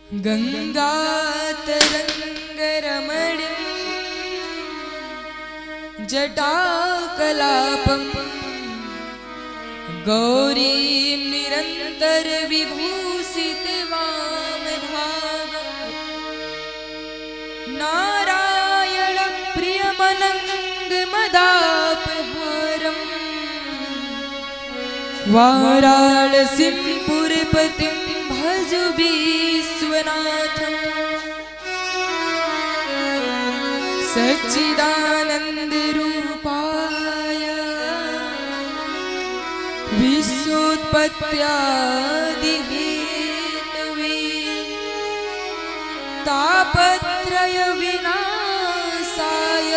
गंगा तरंग रमणी जटाकलापं गौरीं निरंतर विभूषित वामभागं नारायण प्रियमनंगमदापहारं वाराणसीं पुरपतिं भज विश्वनाथं सच्चिदानंद रूपाय विश्वोत्पत्त्यादिहेतवे तापत्रय विनाशाय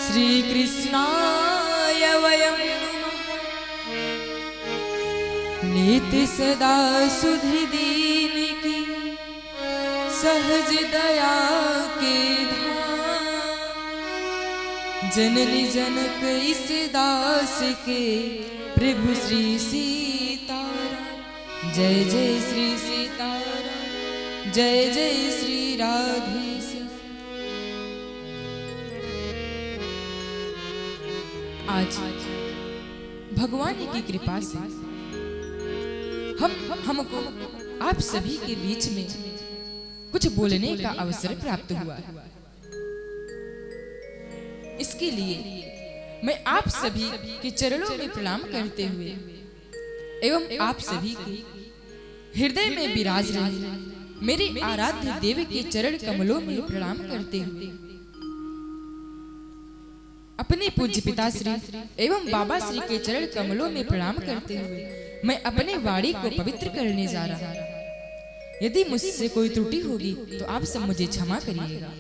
श्री कृष्णाय वयं नीति सदा सुधि दीन की सहज दया के धाम जननी जनक इस दास के प्रभु श्री सीताराम। जय जय श्री सीताराम, जय जय श्री राधेश्याम। आज भगवान की कृपा से हमको आप सभी के बीच में कुछ बोलने का अवसर प्राप्त हुआ है। इसके लिए मैं आप सभी के चरणों में प्रणाम करते हुए एवं आप सभी के हृदय में विराज रहे मेरे आराध्य देव के चरण कमलों में प्रणाम करते हुए अपने पूज्य पिताश्री एवं बाबा श्री के चरण कमलों में प्रणाम करते हुए मैं अपने वाणी को पवित्र करने जा रहा हूं। यदि मुझसे कोई त्रुटि होगी तो आप सब मुझे क्षमा करिएगा।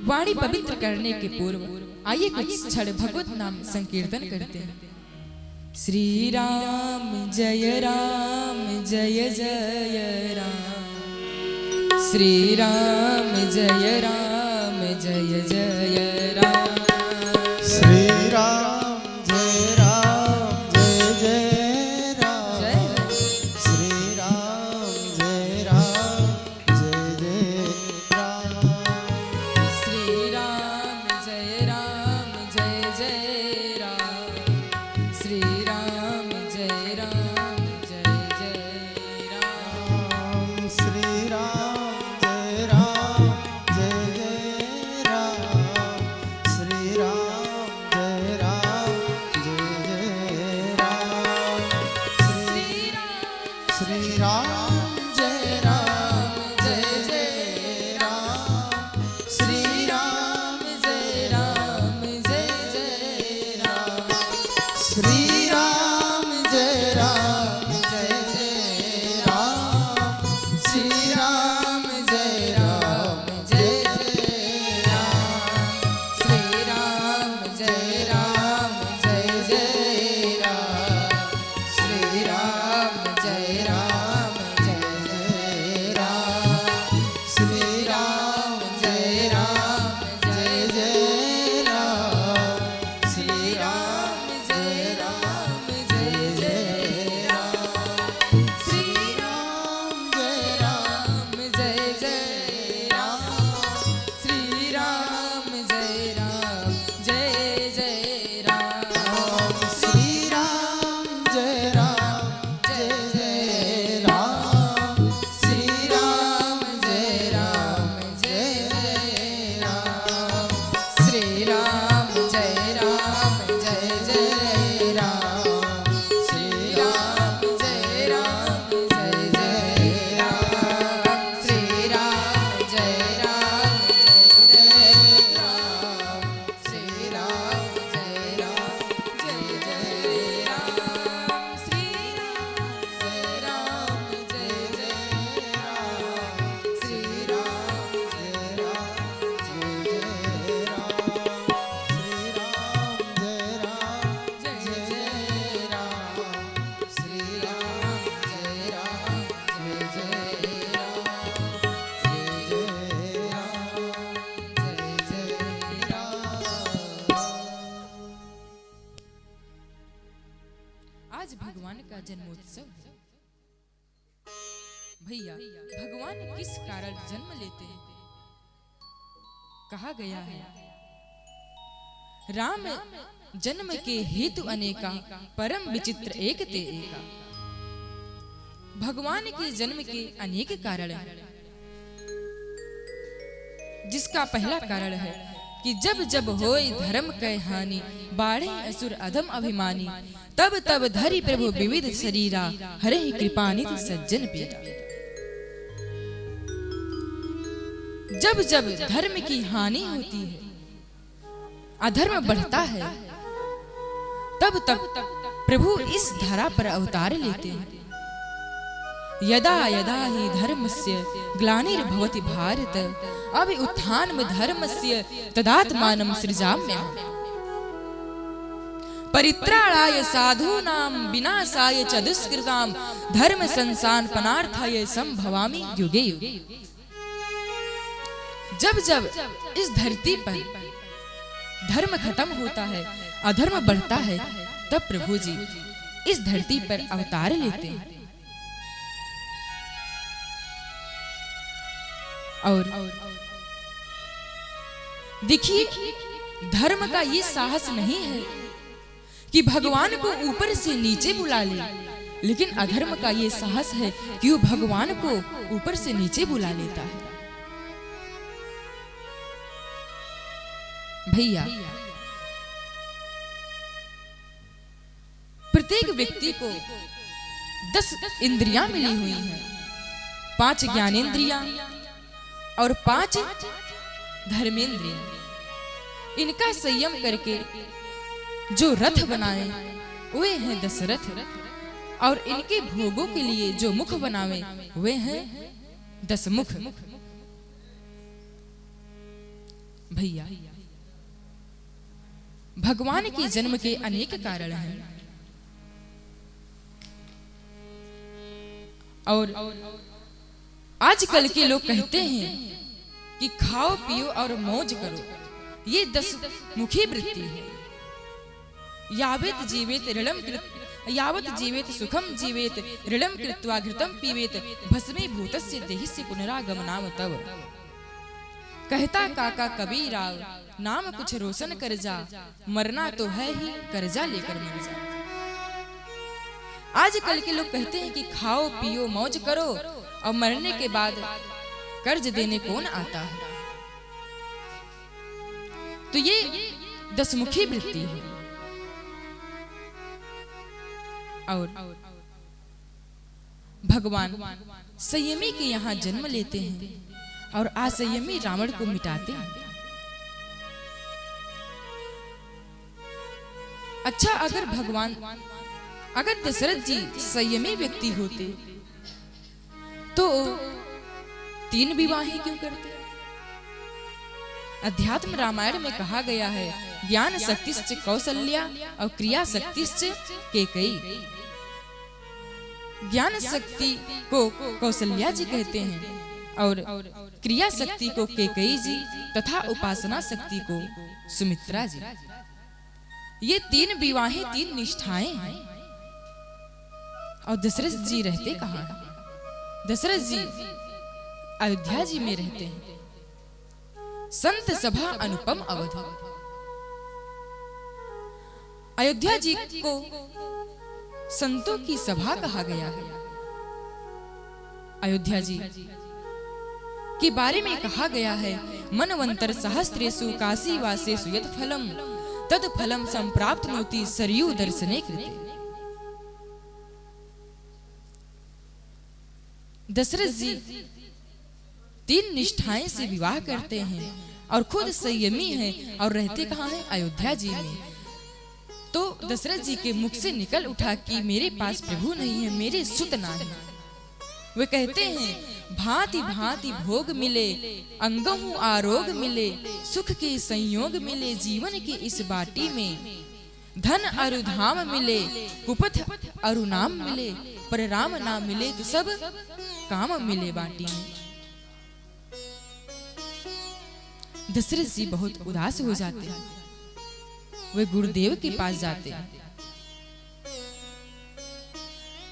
वाणी पवित्र करने के पूर्व आइए कुछ क्षण भगवत नाम संकीर्तन करते हैं। श्री राम जय जय राम, श्री राम जय जय राम, श्री राम जय जय राम, श्री राम जय जय राम, श्री राम जय जय राम, श्री राम जय जय राम, श्री राम जय जय राम, श्री राम जय जय राम, श्री राम जय जय राम, श्री राम जय जय राम, श्री राम जय जय राम, श्री राम जय जय राम, श्री राम जय जय राम, श्री राम जय जय राम, श्री राम जय जय राम, श्री राम जय आज भगवान का जन्मोत्सव है। भैया, भगवान किस कारण जन्म लेते हैं? कहा गया है, राम जन्म के हेतु अनेका, परम विचित्र एक ते एका। भगवान के जन्म के अनेक कारण हैं, जिसका पहला कारण है कि जब जब होए धर्म कै हानि, बाढ़े असुर अधम अभिमानी, तब तब धरि प्रभु विविध शरीरा, हरे कृपानिधि सज्जन पीरा। जब जब धर्म की हानि होती है, अधर्म बढ़ता है, तब तब प्रभु इस धरा पर अवतार लेते हैं। यदा यदा हि धर्मस्य ग्लानिर्भवति भारत, अभि उत्थानं धर्मस्य तदात्मानं सृजाम्यहम्। परित्राणाय साधूनां विनाशाय च दुष्कृतां, धर्म संस्थापनार्थाय संभवामि युगे युगे। जब जब इस धरती पर धर्म खत्म होता है, अधर्म बढ़ता है, तब प्रभु जी इस धरती पर अवतार लेते हैं। और देखिए, धर्म का ये साहस नहीं है कि भगवान को ऊपर से नीचे बुला ले, लेकिन अधर्म का ये साहस है कि वो भगवान को ऊपर से नीचे बुला लेता है। भैया, प्रत्येक व्यक्ति को 10 इंद्रियां मिली हुई हैं, 5 ज्ञानेंद्रियां और 5 धर्मेंद्रियां। इनका संयम करके जो रथ बनाए वे हैं दशरथ, और इनके भोगों के लिए जो मुख बनावे वे हैं 10 मुख। भैया, भगवान के जन्म के अनेक कारण हैं, और आजकल के लोग कहते हैं कि खाओ पियो और मौज करो, ये 10 मुखी वृत्ति है। यावत जीवेत ऋणम कृत, यावत जीवेत सुखम जीवेत, ऋणम कृत्वा घृतम पीवेत, भस्मीभूतस्य देहिस्य पुनरागमनाम तव। कहता काका कबीराव, नाम कुछ रोशन कर जा, मरना तो है ही, कर्जा लेकर मर जा। आजकल के लोग कहते हैं कि खाओ पियो मौज करो, और मरने के बाद कर्ज देने कौन आता है? तो ये 10 मुखी वृत्ति है। और भगवान संयमी के यहाँ जन्म लेते हैं और असंयमी रावण को मिटाते हैं। अच्छा, अगर दशरथ जी संयमी व्यक्ति होते तो 3 विवाह क्यों करते? अध्यात्म रामायण में कहा गया है, ज्ञान शक्तिश्च कौसल्या और क्रिया शक्तिश्च कैकेयी। ज्ञान शक्ति को कौसल्या जी कहते हैं और क्रिया शक्ति को कैकेयी जी तथा उपासना शक्ति को सुमित्रा जी। ये 3 विवाहें 3 निष्ठाएं हैं। और दशरथ जी रहते कहाँ हैं? दशरथ जी अयोध्या जी में रहते हैं। संत सभा अनुपम अवधि। अयोध्या जी को संतों की सभा कहा गया है। अयोध्या जी के बारे में कहा गया है, मनवंतर सहस्त्रेषु काशी वासेषु यत् फलम तद फलम संप्राप्तनोति सरयू दर्शने कृते। दशरथ जी 3 निष्ठाएं से विवाह करते हैं और खुद संयमी हैं और रहते कहाँ हैं? अयोध्या जी में। तो दशरथ जी के मुख से निकल उठा कि मेरे पास प्रभु नहीं है, मेरे सुत ना है। वे कहते हैं, भांति भांति भोग मिले, अंगहु आरोग मिले, सुख के संयोग मिले, जीवन की इस बाटी में धन अरु धाम मिले, कुपथ अरु नाम मिले, पर राम नाम मिले तो सब काम मिले बाटी में। दशरथ जी बहुत उदास हो जाते हैं। वे गुरुदेव के पास जाते हैं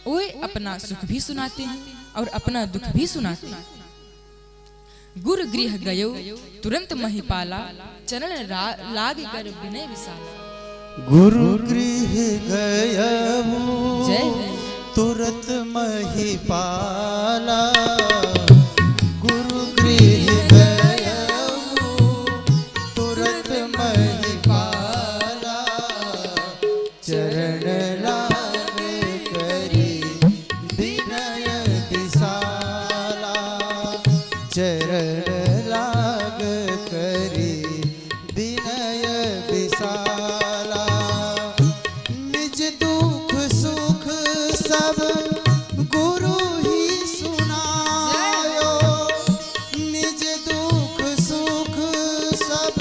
वो अपना सुख भी सुनाते हैं और अपना दुख भी सुनाते हैं। गुरु गृह गयो तुरंत महिपाला, चरण लाग कर विनय विशाला। गुरु गृह गयऊ जय तुरत महिपाला, गुरु गृह गयऊ तुरत महिपाला, चरण लाग करी विनय विशाला, चरण लाग करी विनय विशाला। निज दुख सुख सब गुरु ही सुनायो, निज दुख सुख सब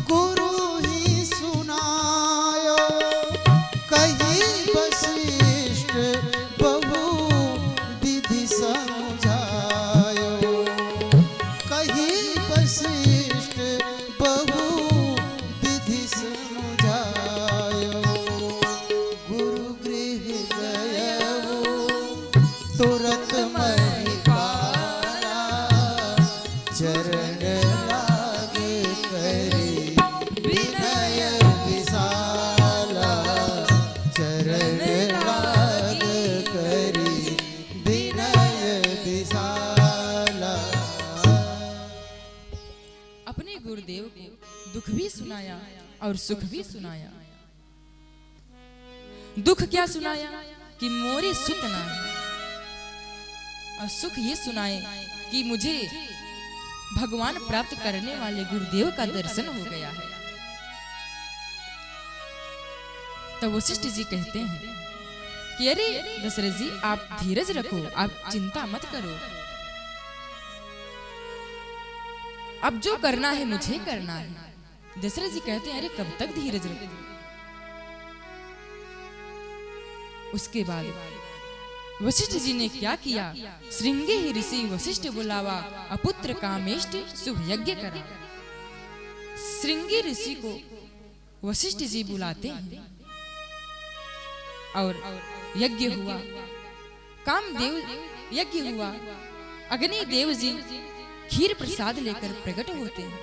गुरु ही सुनायो, कही वशिष्ठ बहु विधि समझायो, कही वशिष्ठ बहु विधि समझायो। गुरु गृह गयऊ तुरत महिपाला, चरण लाग करी विनय विशाला, चरण लाग करी विनय विशाला। अपने गुरुदेव को दुख भी सुनाया और सुख भी सुनाया। दुख क्या सुनाया कि मोरे सुत ना है, और सुख ये सुनाए कि मुझे भगवान प्राप्त करने वाले गुरुदेव का दर्शन हो गया है। तो वशिष्ठ जी कहते हैं कि अरे दशरथ जी, आप धीरज रखो, आप चिंता मत करो, अब जो करना है मुझे करना है। दशरथ जी कहते हैं अरे कब तक धीरज रखो। उसके बाद वशिष्ठ जी ने क्या किया, श्रृंगे ही ऋषि वशिष्ठ बुलावा, अपुत्र कामेष्ट शुभ यज्ञ करा। श्रृंगी ऋषि को वशिष्ठ जी बुलाते हैं और यज्ञ हुआ, कामदेव यज्ञ हुआ, अग्नि देव जी खीर प्रसाद लेकर प्रकट होते हैं।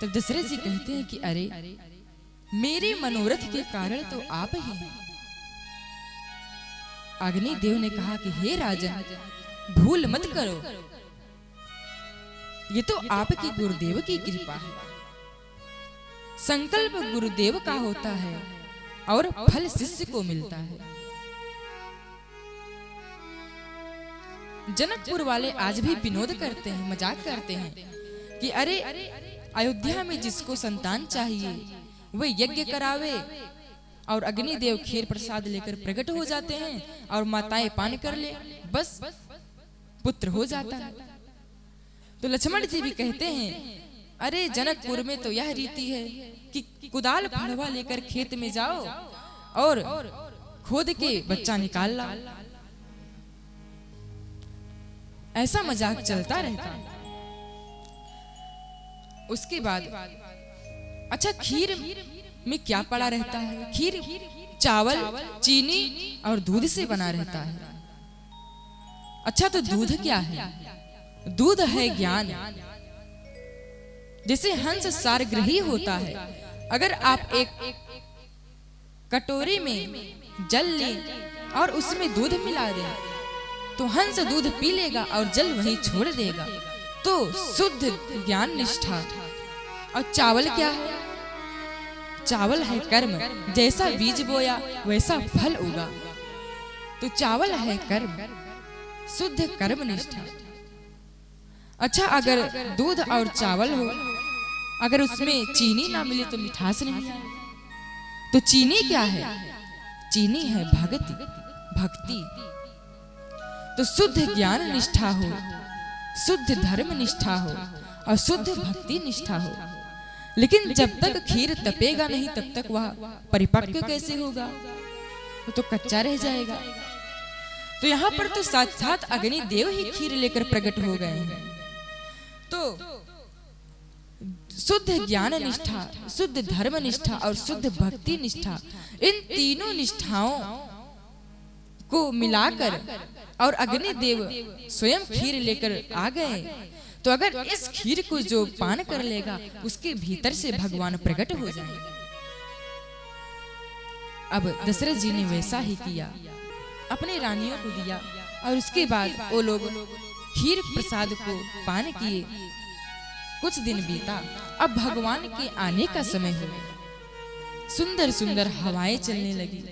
तब दशरथ जी कहते हैं कि अरे मेरे मनोरथ के कारण तो आप ही हैं। अग्नि देव ने कहा कि हे राजन, भूल मत करो, ये तो आपके गुरुदेव की कृपा है। संकल्प गुरुदेव का होता है और फल शिष्य को मिलता है। जनकपुर वाले आज भी विनोद करते हैं, मजाक करते हैं कि अरे अयोध्या में जिसको संतान चाहिए वह यज्ञ करावे और अग्निदेव खीर प्रसाद लेकर प्रकट हो जाते हैं और माताएं पान कर ले, बस पुत्र हो जाता है। तो लक्ष्मण जी भी कहते हैं अरे जनकपुर में तो यह रीति है कि कुदाल फड़वा लेकर खेत में जाओ और खोद के बच्चा निकाल लाओ। ऐसा मजाक चलता रहता है। उसके बाद अच्छा, खीर में क्या पड़ा रहता है? खीर चावल, चीनी और दूध से बना रहता है। अच्छा, तो दूध क्या है? दूध है ज्ञान। जैसे हंस सारग्रही होता है, अगर आप एक कटोरी में जल लें और उसमें दूध मिला दें तो हंस दूध पी लेगा और जल वहीं छोड़ देगा। तो शुद्ध ज्ञान निष्ठा। और चावल क्या है? चावल है कर्म, जैसा बीज बोया वैसा फल उगा। तो चावल है कर्म, शुद्ध कर्म निष्ठा। अच्छा, अगर दूध और चावल हो, अगर उसमें चीनी ना मिले तो मिठास नहीं आए। तो चीनी क्या है? चीनी है भक्ति, भक्ति। तो शुद्ध ज्ञान निष्ठा हो, शुद्ध धर्म निष्ठा हो और शुद्ध भक्ति निष्ठा हो। लेकिन जब तक खीर तपेगा नहीं तब तक वह परिपक्व कैसे होगा? वो तो कच्चा रह जाएगा। तो यहाँ पर तो साक्षात अग्नि देव ही खीर लेकर प्रकट हो गए हैं। तो शुद्ध ज्ञान निष्ठा, शुद्ध धर्म निष्ठा और शुद्ध भक्ति निष्ठा, इन तीनों निष्ठाओं को मिलाकर और अग्निदेव स्वयं खीर लेकर आ गए, तो अगर इस खीर को जो पान कर लेगा उसके भीतर से भगवान प्रकट हो जाएंगे। अब दशरथ जी ने वैसा ही किया, अपने रानियों को दिया और उसके बाद वो लोग खीर प्रसाद को पान किए। कुछ दिन बीता, अब भगवान के आने का समय हो गया। सुंदर सुंदर हवाएं चलने लगी,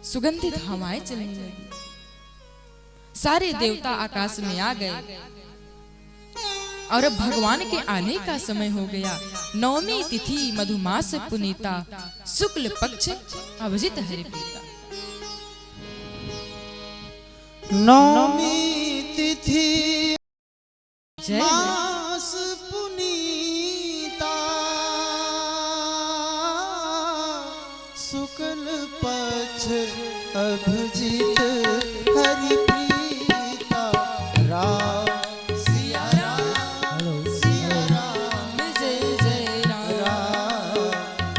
सुगंधित हवाएं चलने लगी। सारे देवता आकाश में आ गए और अब भगवान के आने का समय हो गया। नवमी तिथि मधुमास पुनीता, शुक्ल पक्ष अवजित हरिप्रीता। नवमी तिथि जय मास पुनीता, शुक्ल पक्ष अभिजित हरिप्रीता। राम सिया राम, सिया राम, जय जय राम,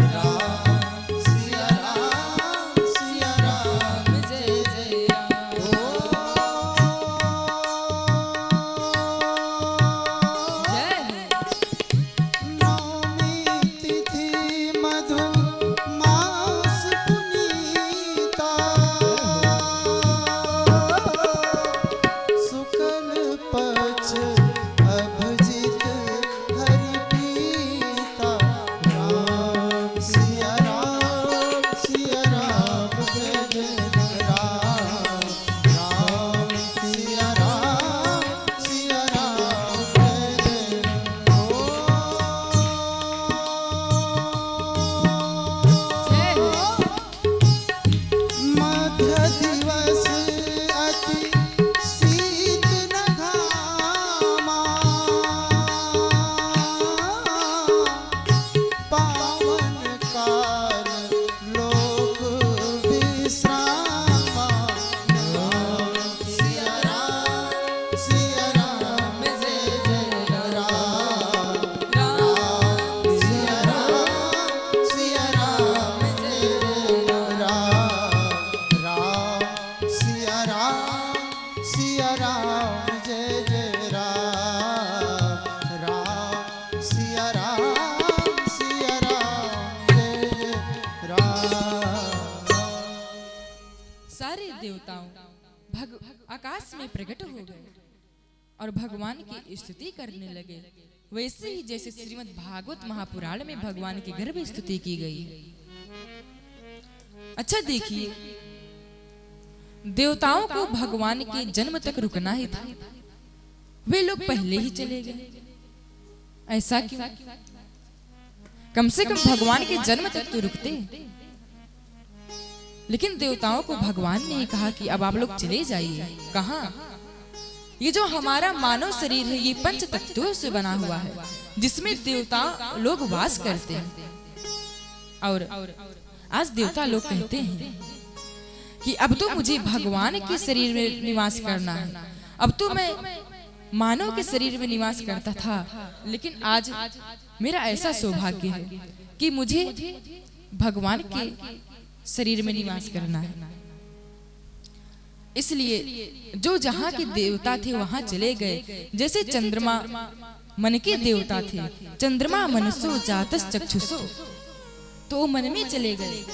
राम सिया राम, सिया राम, जय जय जय नवमी तिथि मधु मास पुनीता, शुक्ल पक्ष अभिजित हरिप्रीता। राम सिया राम, सिया राम, जय जय राम, राम सिया राम, सिया राम, जय जय मध्य दिवस अति शीत न घामा, पावन काल लोक विश्रामा। राम सिया राम, सिया राम, जय जय राम, राम सिया राम, सिया राम, जय जय राम, राम सिया राम, सिया राम, जय जय राम, राम सिया राम, सिया राम, जय जय राम। सारे देवताओं आकाश में प्रकट हो गए और भगवान की स्तुति करने लगे। वैसे ही जैसे श्रीमद् भागवत महापुराण में भगवान की गर्भ स्तुति की गई। अच्छा देखिए, देवताओं को भगवान के जन्म तक रुकना ही था, वे लोग पहले ही चले गए। ऐसा क्यों? कम से कम भगवान के जन्म तक तो रुकते। लेकिन देवताओं को भगवान ने कहा कि अब आप लोग चले जाइए। कहाँ? ये जो हमारा मानव शरीर है ये पंच तत्वों से बना हुआ है, जिसमें देवता लोग वास करते हैं। और आज देवता लोग कहते हैं कि अब तो मुझे भगवान के शरीर में निवास करना है। अब तो मैं मानव के शरीर में निवास करता था, लेकिन आज मेरा ऐसा सौभाग्य है कि मुझे भगवान के शरीर में निवास करना है। इसलिए जो जहाँ के देवता थे वहां चले गए। जैसे चंद्रमा मन के देवता थे, चंद्रमा मनसो जातस चक्षुषो, तो वो मन में चले गए।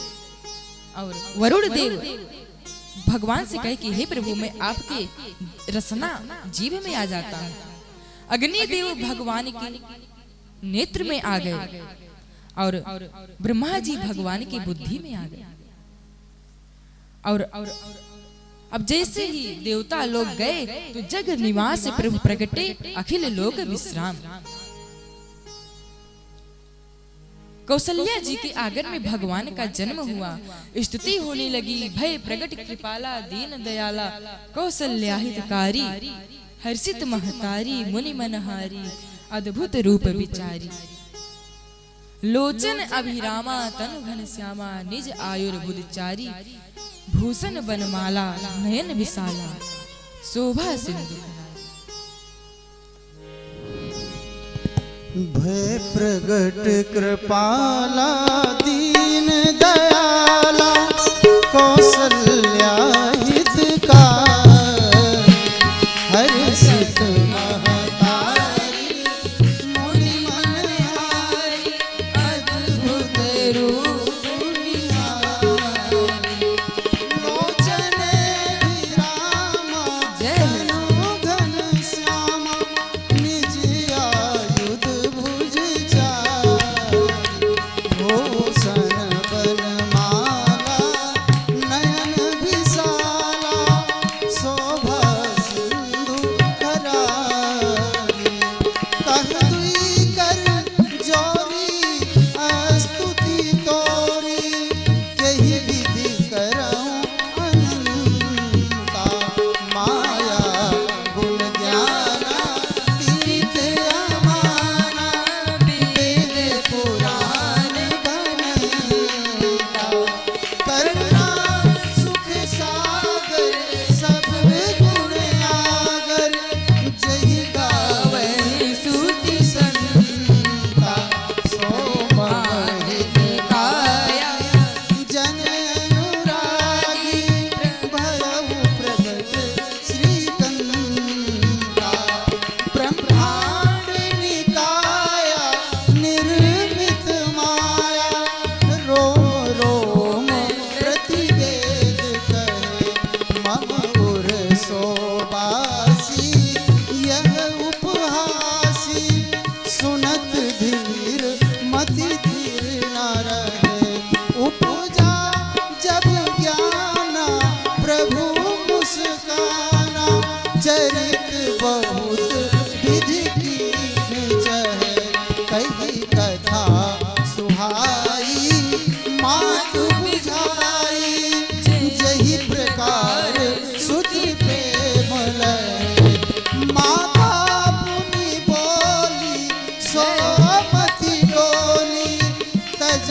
और वरुण देव भगवान से कहे कि हे प्रभु, मैं आपके रसना जीव में आ जाता हूँ। अग्निदेव भगवान के नेत्र में आ गए और ब्रह्मा जी भगवान की बुद्धि में आ गए। और अब जैसे ही देवता लोग गए तो जग निवास प्रभु प्रगटे, अखिल लोक विश्राम। कौशल्या जी के आंगन में भगवान का जन्म हुआ। स्तुति होने लगी, भय प्रगट कृपाला दीन दयाला, कौशल्या हितकारी, हर्षित महतारी, मुनि मनहारी, अद्भुत रूप विचारी। लोचन अभिरामा तनु घनश्यामा, निज आयुर्बुधचारी, भूषण बनमाला नयन विशाला, शोभा सिंधु। भय प्रगट कृपाला दीन दयाला,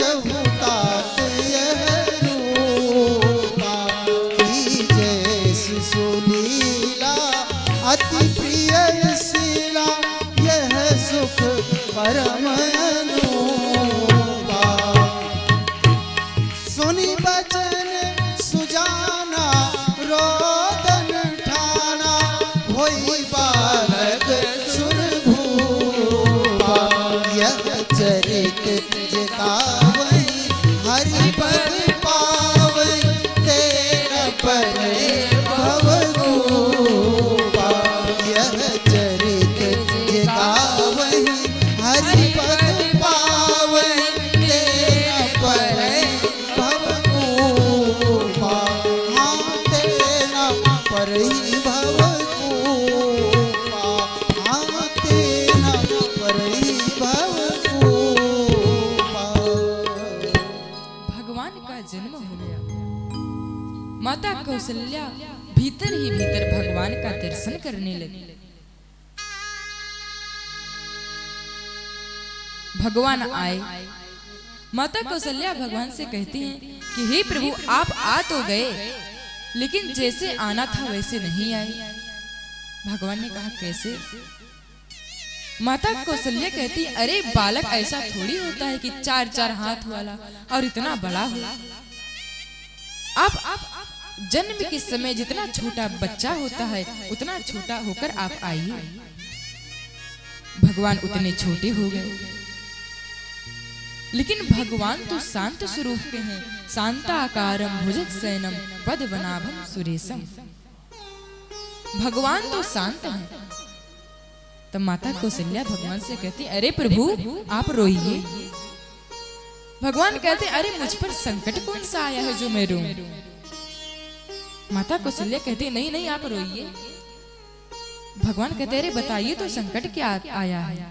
बजहु तात यह रूपा, कीजे सुलीला अति प्रिय शीला, यह सुख परम अनूपा। सुनी बचन सुजाना रोदन ठाना, होई बालक सुर भूपा, यह चरित जितावै हरि पद पावै, तेरा परे भवगूपा, यह चरित जितावै हरि पद पावै, तेरा परे भवगूपा, हाँ तेरा परे भवगूपा, हाँ तेरा परे भवगूपा। भगवान का जन्म हो गया। माता कौशल्या भीतर ही भीतर भगवान का दर्शन करने लगी। भगवान आए। माता कौशल्या भगवान से कहती हैं कि हे प्रभु, आप आ तो गए, लेकिन जैसे आना था वैसे नहीं आए। भगवान ने कहा कैसे? माता कौशल्या कहती, अरे बालक ऐसा थोड़ी होता है कि 4-4 हाथ वाला और इतना बड़ा हो। आप जन्म के समय जितना छोटा बच्चा होता है उतना छोटा होकर आप आइए। भगवान उतने छोटे हो गए, लेकिन भगवान तो शांत स्वरूप के हैं। शांताकारं भुजगशयनं पद्मनाभं सुरेशम। भगवान तो शांत हैं। तब माता कौशल्या भगवान से कहती, अरे प्रभु आप रोइए। भगवान कहते, अरे मुझ पर संकट कौन सा आया है जो मैं रोऊं? माता कौशल्या कहती, नहीं नहीं आप रोइए। भगवान कहते, अरे बताइए तो संकट क्या आया है?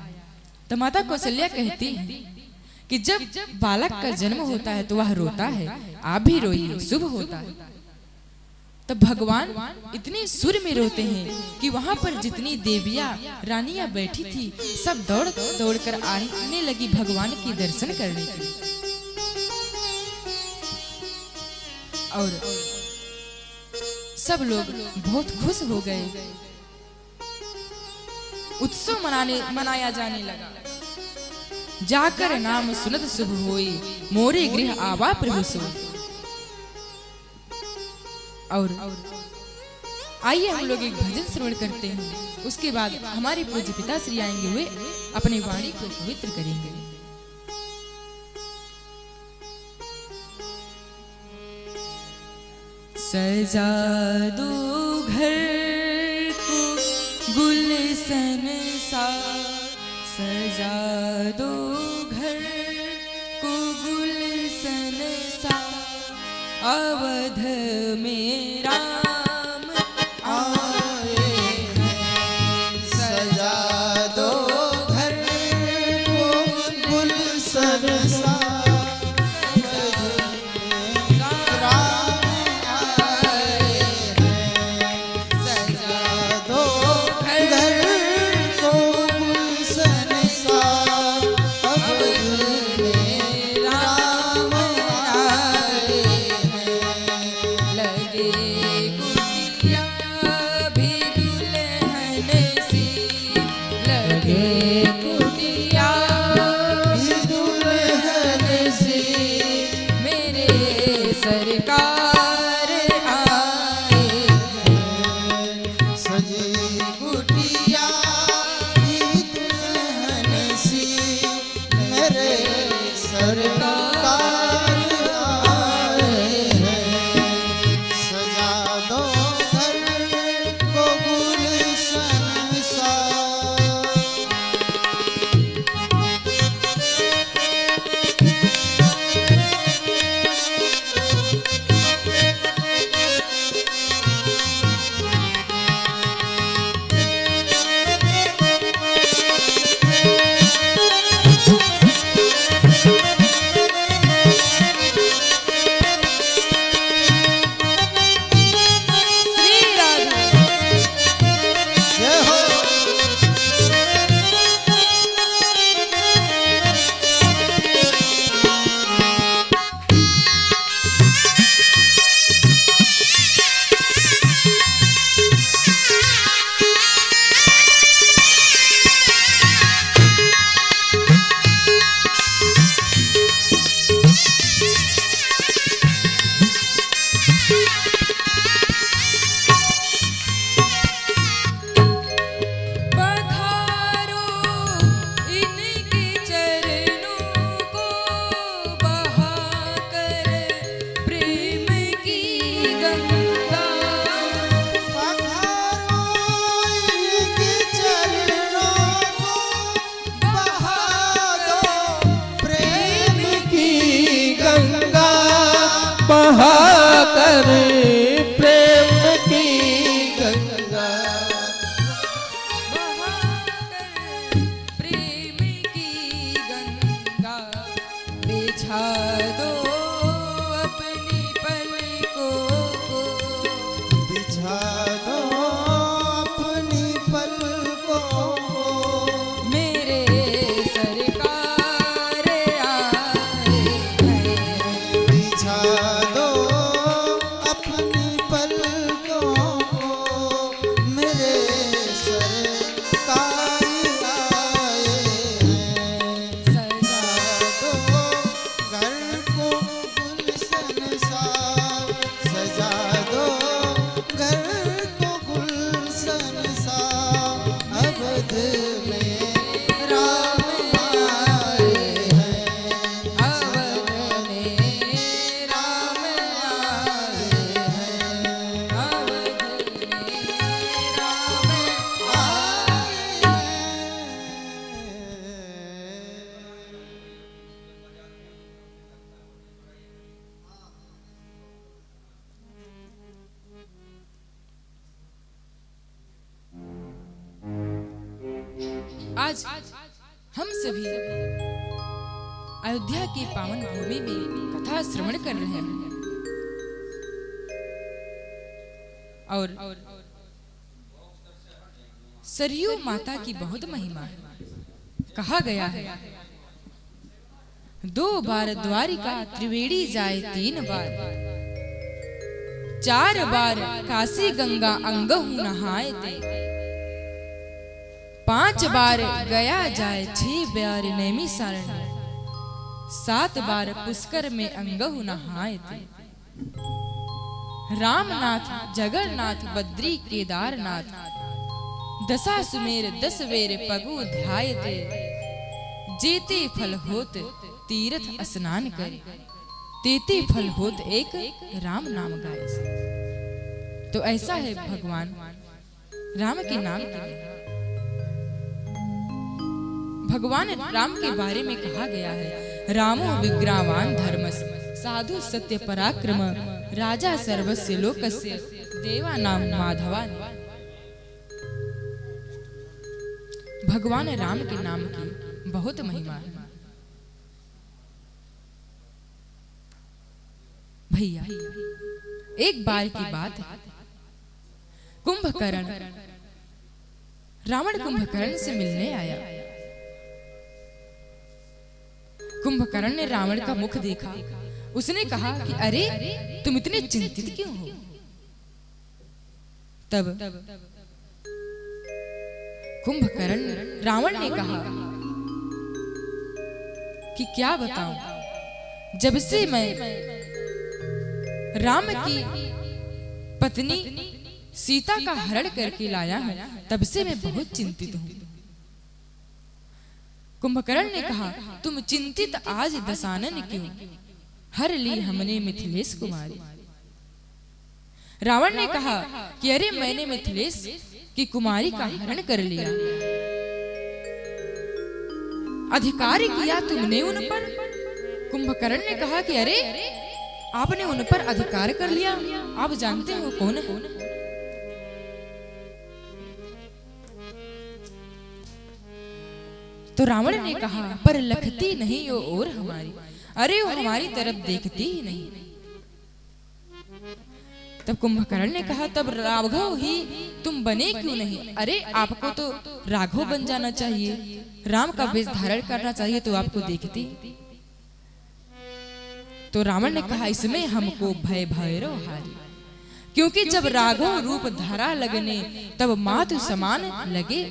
तो माता कौशल्या कहती है कि जब बालक का जन्म होता है तो वह रोता है, आप भी रोइए, शुभ होता है। तब भगवान इतने सुर में रोते हैं कि वहां पर जितनी देवियां रानियां बैठी थी सब दौड़ दौड़ कर आने लगी भगवान के दर्शन करने के लिए। और सब लोग बहुत खुश हो गए। उत्सव मनाया जाने लगा। जाकर नाम सुनत शुभ होई, मोरे गृह आवा प्रभु सोई। और आइए हम लोग एक भजन श्रवण करते हैं। उसके बाद हमारे पूज्य पिता श्री आएंगे, हुए अपनी वाणी को पवित्र करेंगे। सजा दो घर को गुलशन सा, सजा दो घर को गुलशन सा, अवध में राम आए हैं। सजा दो घर को गुलशन सा, लगे बहाकर प्रेम की गंगा, बहाकर प्रेम की गंगा बिछा दो अपनी पलकों को, बिछा दो अपनी पलकों को। मेरे सरकार आए हैं, बिछा दो अपनी पलकों को, मेरे सरकार आए हैं। सजा दो घर को गुलशन सा, सजा दो घर को गुलशन सा। अवध में राम आए हैं, अवध में राम आए हैं, अवध में राम आए हैं। आज हम सभी अयोध्या की पावन भूमि में कथा श्रवण कर रहे हैं और सरयू माता की बहुत महिमा है। कहा गया है 2 बार द्वारिका त्रिवेणी जाए 3 बार, 4 बार काशी गंगा अंगहु नहाए ते, 5 बार गया जाए 6 बार नैमी सारण, 7 बार पुष्कर में अंगहु नहाए थे। रामनाथ जगन्नाथ बद्री केदारनाथ, 10 सुमेर 10 वेर पगु ध्याय ते, जेते फल होत तीर्थ स्नान करे, तेते फल होत एक राम नाम गाए। तो ऐसा है भगवान राम के नाम के लिए। भगवान राम के बारे में कहा गया है रामो विग्रहवान धर्मस्, साधु सत्य पराक्रम, राजा सर्वस्य लोकस्य, देवा नाम माधवान। भगवान राम के नाम की बहुत महिमा है। भैया एक बार की बात है, कुंभकर्ण रावण कुंभकर्ण से मिलने आया। कुंभकर्ण ने रावण का मुख देखा, उसने कहा कि अरे तुम इतने चिंतित क्यों हो। तब कुंभकर्ण रावण ने कहा कि क्या बताऊं, जब से मैं राम की पत्नी सीता का हरण करके लाया हूं, तब से मैं बहुत चिंतित हूं। कुंभकर्ण ने कहा तुम चिंतित आज दशानन क्यों, हर ली हमने मिथिलेश कुमारी। रावण ने कहा कि अरे मैंने मिथिलेश की कुमारी का हरण कर लिया, अधिकार किया तुमने उन पर। कुंभकर्ण ने कहा कि अरे आपने उन पर अधिकार कर लिया, आप जानते हो कौन है। तो रावण ने कहा पर लखती नहीं वो और हमारी, अरे वो हमारी तरफ देखती ही नहीं। तब कुंभकर्ण ने कहा तब राघव ही तुम बने क्यों नहीं, अरे आपको तो राघव बन जाना चाहिए, राम का वेश धारण करना चाहिए, तो आपको देखती। तो रावण ने कहा इसमें हमको भय भैरव हारी, क्योंकि जब राघव रूप धारा लगने तब मातु समान लगे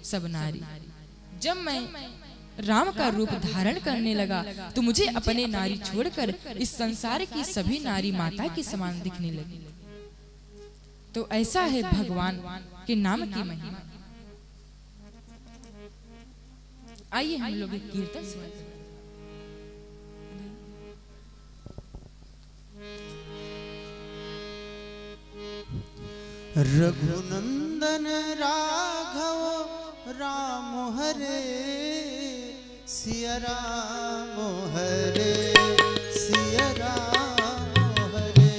सब नारी। जब मैं राम का रूप धारण करने लगा तो मुझे अपने नारी छोड़कर इस संसार की सभी नारी माता के समान दिखने लगी। तो ऐसा है भगवान के नाम की महिमा। आइए हम लोग एक कीर्तन सुनते हैं। रघुनंदन राघव राम हरे, सिया राम हरे, सिया राम हरे।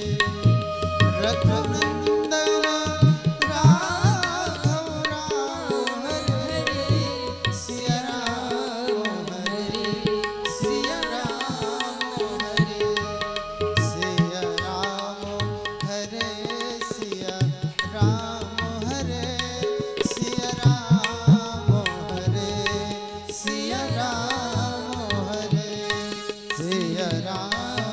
राम